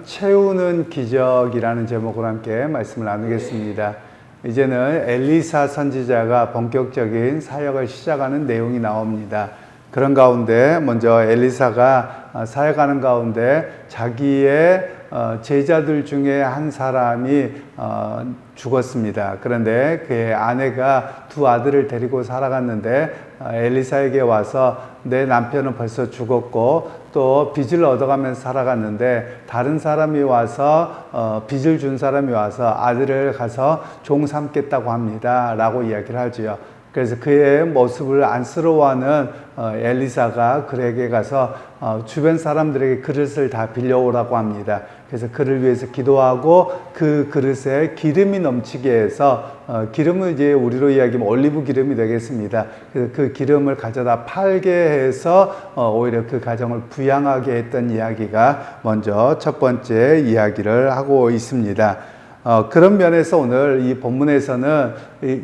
채우는 기적이라는 제목으로 함께 말씀을 나누겠습니다. 이제는 엘리사 선지자가 본격적인 사역을 시작하는 내용이 나옵니다. 그런 가운데 먼저 엘리사가 사역하는 가운데 자기의 제자들 중에 한 사람이 죽었습니다. 그런데 그의 아내가 두 아들을 데리고 살아갔는데 엘리사에게 와서 내 남편은 벌써 죽었고 또 빚을 얻어가면서 살아갔는데 다른 사람이 와서 빚을 준 사람이 와서 아들을 가서 종 삼겠다고 합니다 라고 이야기를 하지요. 그래서 그의 모습을 안쓰러워하는 엘리사가 그에게 가서 주변 사람들에게 그릇을 다 빌려오라고 합니다. 그래서 그를 위해서 기도하고 그 그릇에 기름이 넘치게 해서 기름은 이제 우리로 이야기하면 올리브 기름이 되겠습니다. 그래서 그 기름을 가져다 팔게 해서 오히려 그 가정을 부양하게 했던 이야기가 먼저 첫 번째 이야기를 하고 있습니다. 그런 면에서 오늘 이 본문에서는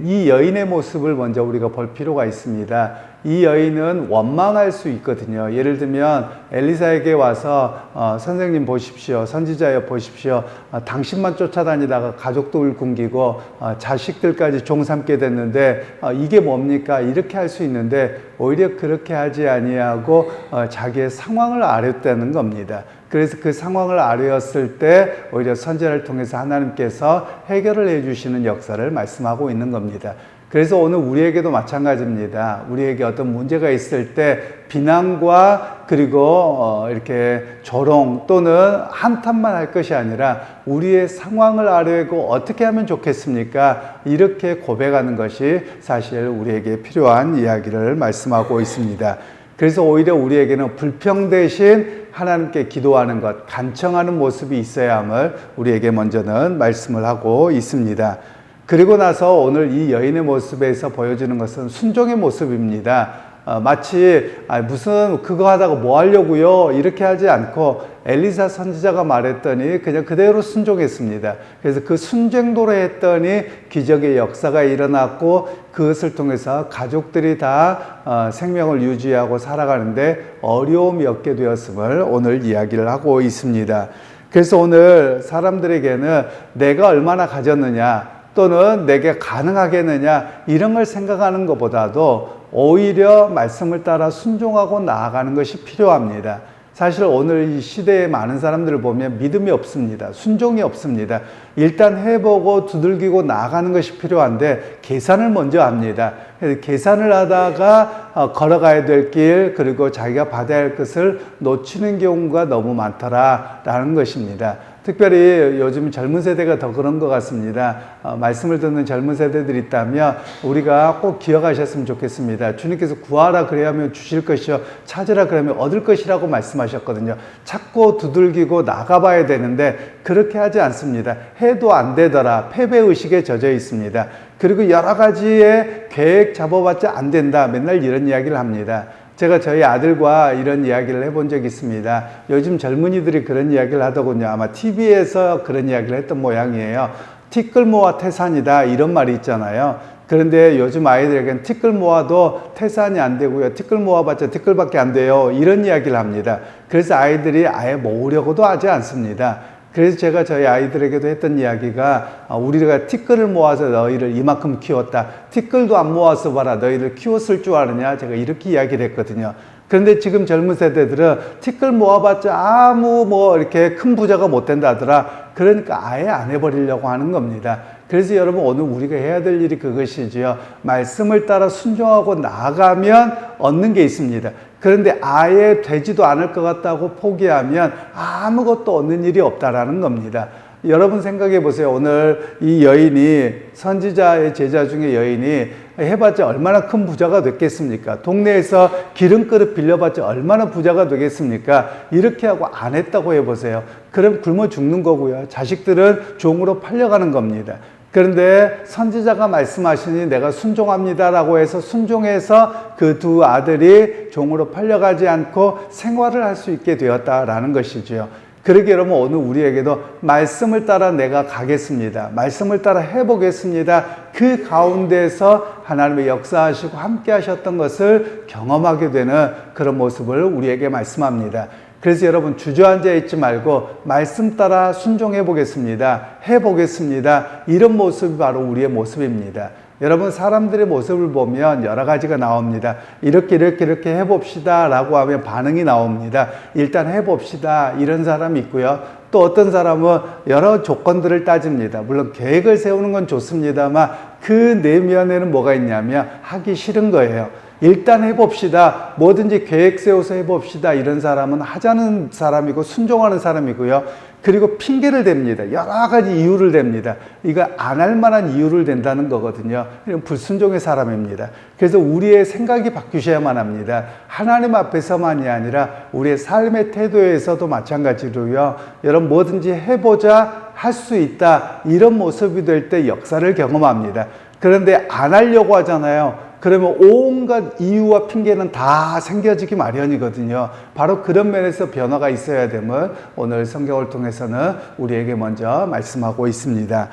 이 여인의 모습을 먼저 우리가 볼 필요가 있습니다. 이 여인은 원망할 수 있거든요. 예를 들면 엘리사에게 와서 선생님 보십시오, 선지자여 보십시오, 당신만 쫓아다니다가 가족들 굶기고 자식들까지 종 삼게 됐는데 이게 뭡니까? 이렇게 할 수 있는데 오히려 그렇게 하지 아니하고 자기의 상황을 아뢰었다는 겁니다. 그래서 그 상황을 아뢰었을 때 오히려 선지자를 통해서 하나님께서 해결을 해주시는 역사를 말씀하고 있는 겁니다. 그래서 오늘 우리에게도 마찬가지입니다. 우리에게 어떤 문제가 있을 때 비난과 그리고 이렇게 조롱 또는 한탄만 할 것이 아니라 우리의 상황을 아뢰고 어떻게 하면 좋겠습니까? 이렇게 고백하는 것이 사실 우리에게 필요한 이야기를 말씀하고 있습니다. 그래서 오히려 우리에게는 불평 대신 하나님께 기도하는 것, 간청하는 모습이 있어야 함을 우리에게 먼저는 말씀을 하고 있습니다. 그리고 나서 오늘 이 여인의 모습에서 보여주는 것은 순종의 모습입니다. 마치 무슨 그거 하다가 뭐 하려고요? 이렇게 하지 않고 엘리사 선지자가 말했더니 그냥 그대로 순종했습니다. 그래서 그 순종도로 했더니 기적의 역사가 일어났고 그것을 통해서 가족들이 다 생명을 유지하고 살아가는데 어려움이 없게 되었음을 오늘 이야기를 하고 있습니다. 그래서 오늘 사람들에게는 내가 얼마나 가졌느냐 또는 내게 가능하겠느냐 이런 걸 생각하는 것보다도 오히려 말씀을 따라 순종하고 나아가는 것이 필요합니다. 사실 오늘 이 시대에 많은 사람들을 보면 믿음이 없습니다. 순종이 없습니다. 일단 해보고 두들기고 나아가는 것이 필요한데 계산을 먼저 합니다. 그래서 계산을 하다가 걸어가야 될 길 그리고 자기가 받아야 할 것을 놓치는 경우가 너무 많더라라는 것입니다. 특별히 요즘 젊은 세대가 더 그런 것 같습니다. 말씀을 듣는 젊은 세대들이 있다면 우리가 꼭 기억하셨으면 좋겠습니다. 주님께서 구하라 그래야면 주실 것이요 찾으라 그러면 얻을 것이라고 말씀하셨거든요. 찾고 두들기고 나가봐야 되는데 그렇게 하지 않습니다. 해도 안 되더라. 패배의식에 젖어 있습니다. 그리고 여러 가지의 계획 잡아봤자 안 된다. 맨날 이런 이야기를 합니다. 제가 저희 아들과 이런 이야기를 해본 적이 있습니다. 요즘 젊은이들이 그런 이야기를 하더군요. 아마 TV에서 그런 이야기를 했던 모양이에요. 티끌 모아 태산이다 이런 말이 있잖아요. 그런데 요즘 아이들에게는 티끌 모아도 태산이 안 되고요. 티끌 모아봤자 티끌밖에 안 돼요. 이런 이야기를 합니다. 그래서 아이들이 아예 모으려고도 하지 않습니다. 그래서 제가 저희 아이들에게도 했던 이야기가 우리가 티끌을 모아서 너희를 이만큼 키웠다. 티끌도 안 모아서 봐라. 너희를 키웠을 줄 아느냐. 제가 이렇게 이야기를 했거든요. 그런데 지금 젊은 세대들은 티끌 모아봤자 아무 이렇게 큰 부자가 못 된다더라. 그러니까 아예 안 해버리려고 하는 겁니다. 그래서 여러분 오늘 우리가 해야 될 일이 그것이지요. 말씀을 따라 순종하고 나아가면 얻는 게 있습니다. 그런데 아예 되지도 않을 것 같다고 포기하면 아무것도 얻는 일이 없다라는 겁니다. 여러분 생각해 보세요. 오늘 이 여인이 선지자의 제자 중에 여인이 해봤자 얼마나 큰 부자가 됐겠습니까? 동네에서 기름그릇 빌려봤자 얼마나 부자가 되겠습니까? 이렇게 하고 안 했다고 해보세요. 그럼 굶어 죽는 거고요. 자식들은 종으로 팔려가는 겁니다. 그런데 선지자가 말씀하시니 내가 순종합니다라고 해서 순종해서 그 두 아들이 종으로 팔려가지 않고 생활을 할 수 있게 되었다라는 것이죠. 그러게 여러분 오늘 우리에게도 말씀을 따라 내가 가겠습니다. 말씀을 따라 해보겠습니다. 그 가운데서 하나님의 역사하시고 함께 하셨던 것을 경험하게 되는 그런 모습을 우리에게 말씀합니다. 그래서 여러분 주저앉아 있지 말고 말씀 따라 순종해 보겠습니다. 해 보겠습니다. 이런 모습이 바로 우리의 모습입니다. 여러분 사람들의 모습을 보면 여러 가지가 나옵니다. 이렇게 해봅시다 라고 하면 반응이 나옵니다. 일단 해봅시다 이런 사람이 있고요. 또 어떤 사람은 여러 조건들을 따집니다. 물론 계획을 세우는 건 좋습니다만 그 내면에는 뭐가 있냐면 하기 싫은 거예요. 일단 해봅시다. 뭐든지 계획 세워서 해봅시다. 이런 사람은 하자는 사람이고 순종하는 사람이고요. 그리고 핑계를 댑니다. 여러 가지 이유를 댑니다. 이거 안 할 만한 이유를 댄다는 거거든요. 이런 불순종의 사람입니다. 그래서 우리의 생각이 바뀌셔야만 합니다. 하나님 앞에서만이 아니라 우리의 삶의 태도에서도 마찬가지로요. 여러분 뭐든지 해보자 할 수 있다. 이런 모습이 될 때 역사를 경험합니다. 그런데 안 하려고 하잖아요. 그러면 온갖 이유와 핑계는 다 생겨지기 마련이거든요. 바로 그런 면에서 변화가 있어야 됨을 오늘 성경을 통해서는 우리에게 먼저 말씀하고 있습니다.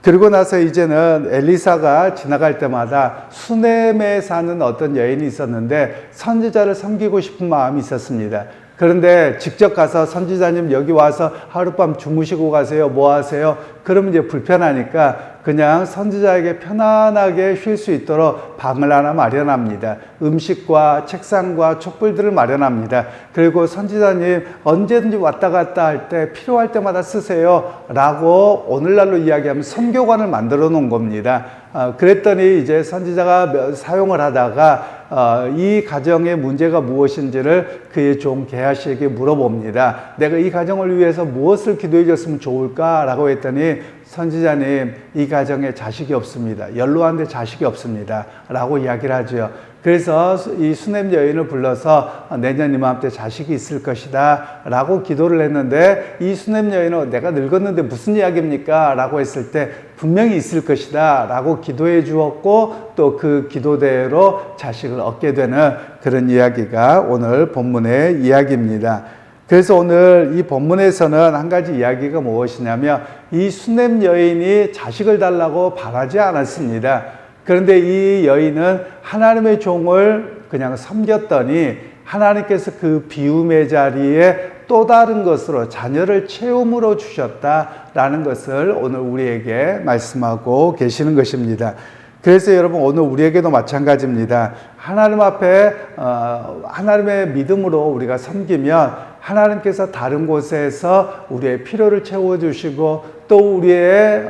그리고 나서 이제는 엘리사가 지나갈 때마다 수넴에 사는 어떤 여인이 있었는데 선지자를 섬기고 싶은 마음이 있었습니다. 그런데 직접 가서 선지자님 여기 와서 하룻밤 주무시고 가세요. 뭐 하세요? 그러면 이제 불편하니까 그냥 선지자에게 편안하게 쉴 수 있도록 방을 하나 마련합니다. 음식과 책상과 촛불들을 마련합니다. 그리고 선지자님 언제든지 왔다 갔다 할 때 필요할 때마다 쓰세요 라고 오늘날로 이야기하면 선교관을 만들어 놓은 겁니다. 그랬더니 이제 선지자가 사용을 하다가 이 가정의 문제가 무엇인지를 그의 종 게하시에게 물어봅니다. 내가 이 가정을 위해서 무엇을 기도해 줬으면 좋을까? 라고 했더니 선지자님 이 가정에 자식이 없습니다. 연로한데 자식이 없습니다. 라고 이야기를 하죠. 그래서 이 수넴 여인을 불러서 내년 이맘때 자식이 있을 것이다 라고 기도를 했는데 이 수넴 여인은 내가 늙었는데 무슨 이야기입니까? 라고 했을 때 분명히 있을 것이다 라고 기도해 주었고 또 그 기도대로 자식을 얻게 되는 그런 이야기가 오늘 본문의 이야기입니다. 그래서 오늘 이 본문에서는 한 가지 이야기가 무엇이냐면 이 수넴 여인이 자식을 달라고 바라지 않았습니다. 그런데 이 여인은 하나님의 종을 그냥 섬겼더니 하나님께서 그 비움의 자리에 또 다른 것으로 자녀를 채움으로 주셨다라는 것을 오늘 우리에게 말씀하고 계시는 것입니다. 그래서 여러분 오늘 우리에게도 마찬가지입니다. 하나님 앞에 하나님의 믿음으로 우리가 섬기면 하나님께서 다른 곳에서 우리의 필요를 채워주시고 또 우리의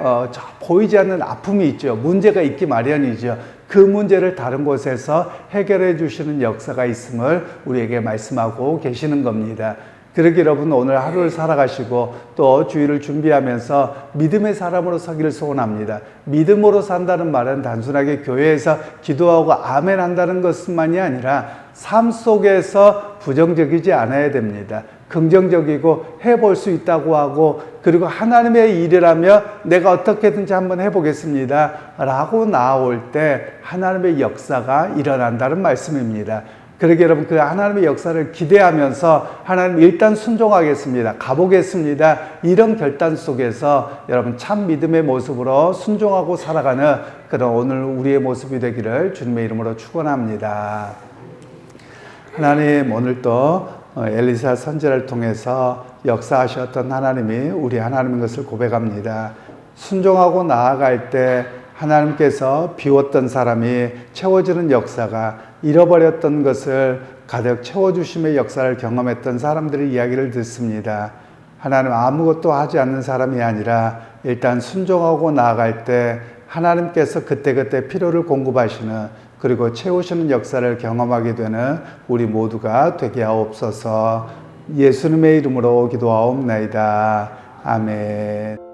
보이지 않는 아픔이 있죠. 문제가 있기 마련이죠. 그 문제를 다른 곳에서 해결해 주시는 역사가 있음을 우리에게 말씀하고 계시는 겁니다. 그러기 여러분 오늘 하루를 살아가시고 또 주일을 준비하면서 믿음의 사람으로 서기를 소원합니다. 믿음으로 산다는 말은 단순하게 교회에서 기도하고 아멘 한다는 것만이 아니라 삶 속에서 부정적이지 않아야 됩니다. 긍정적이고 해볼 수 있다고 하고 그리고 하나님의 일이라면 내가 어떻게든지 한번 해보겠습니다 라고 나올 때 하나님의 역사가 일어난다는 말씀입니다. 그러게 여러분 그 하나님의 역사를 기대하면서 하나님 일단 순종하겠습니다. 가보겠습니다. 이런 결단 속에서 여러분 참 믿음의 모습으로 순종하고 살아가는 그런 오늘 우리의 모습이 되기를 주님의 이름으로 축원합니다. 하나님 오늘도 엘리사 선지자를 통해서 역사하셨던 하나님이 우리 하나님인 것을 고백합니다. 순종하고 나아갈 때 하나님께서 비웠던 사람이 채워지는 역사가 잃어버렸던 것을 가득 채워주심의 역사를 경험했던 사람들의 이야기를 듣습니다. 하나님 아무것도 하지 않는 사람이 아니라 일단 순종하고 나아갈 때 하나님께서 그때그때 필요를 공급하시는 그리고 채우시는 역사를 경험하게 되는 우리 모두가 되게 하옵소서. 예수님의 이름으로 기도하옵나이다. 아멘.